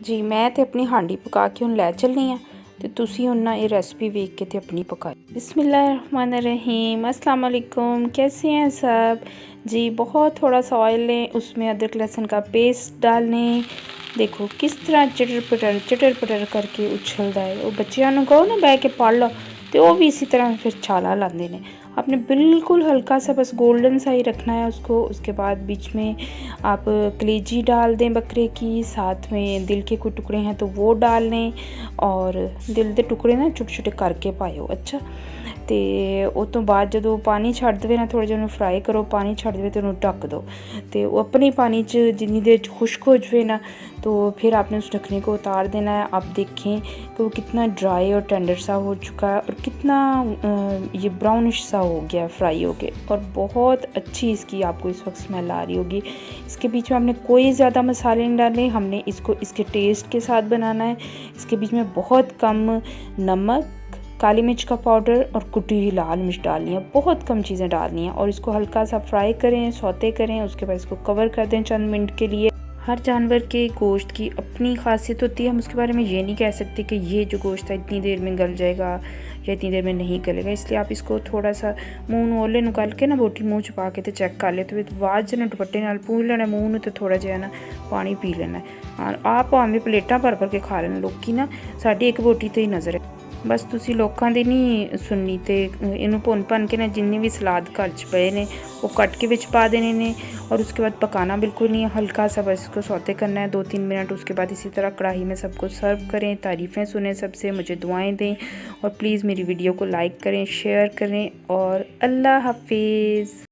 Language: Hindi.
जी मैं तो अपनी हांडी पका के हुण लै चलनी हाँ तो तुसी हुण ना ये रेसिपी वेख के ते अपनी पकाई। बिस्मिल्लाहिर्रहमानिर्रहीम, अस्सलाम वालेकुम, कैसे हैं सब जी। बहुत थोड़ा सा ऑयल लें, उसमें अदरक लहसुन का पेस्ट डालें। देखो किस तरह चटर पटर करके उछलता है। वो बच्चों को कहो ना बह के पढ़ लो तो वो भी इसी तरह फिर छाला लाते हैं। आपने बिल्कुल हल्का सा बस गोल्डन सा ही रखना है उसको। उसके बाद बीच में आप कलेजी डाल दें बकरे की, साथ में दिल के कोई टुकड़े हैं तो वो डाल लें, और दिल के टुकड़े ना छोटे छोटे करके पाओ। अच्छा तो उस तो बाद जो पानी छड्ड देवे ना, थोड़ा जिहा फ्राई करो, पानी छड्ड देवे तो उन्हें ढक दो। तो वो अपने पानी च जितनी देर खुश्क हो जाए ना तो फिर आपने उस ढकने को उतार देना है। आप देखें कि वो कितना ड्राई और टेंडर सा हो चुका है और कितना ये ब्राउनिश सा हो गया, फ्राई हो गया, और बहुत अच्छी इसकी आपको इस वक्त स्मेल आ रही होगी। इसके बीच में आपने कोई ज़्यादा मसाले नहीं डालने, हमने इसको इसके टेस्ट के साथ बनाना है। इसके बीच में बहुत कम नमक, काली मिर्च का पाउडर और कुटी हुई लाल मिर्च डालनी है, बहुत कम चीज़ें डालनी हैं, और इसको हल्का सा फ्राई करें, सौते करें। उसके बाद इसको कवर कर दें चंद मिनट के लिए। हर जानवर के गोश्त की अपनी खासियत होती है, हम उसके बारे में ये नहीं कह सकते कि ये जो गोश्त है इतनी देर में गल जाएगा या इतनी देर में नहीं गलेगा। इसलिए आप इसको थोड़ा सा मूँह ओले निकाल के ना बोटी मूँह छुपा के तो चेक कर ले, तो बाद जना दुपट्टे नाल पूंछ लेना मूँह में, तो थोड़ा जिहा ना पानी पी लेना है। आप भावें प्लेटां भर भर के खा लेना, लोग ना साड़ी एक बोटी तो ही नज़र है। बस तुसी लोगों की नहीं सुननी, तो इनू भुन के ना जिन्ने भी सलाद घर च पे ने वो कट के विच पा देने ने, और उसके बाद पकाना बिल्कुल नहीं है, हल्का सा बस इसको सौते करना है 2-3 मिनट। उसके बाद इसी तरह कढ़ाई में सबको सर्व करें। तारीफ़ें सुने सबसे, मुझे दुआएं दें, और प्लीज़ मेरी वीडियो को लाइक करें, शेयर करें, और अल्लाह हाफिज़।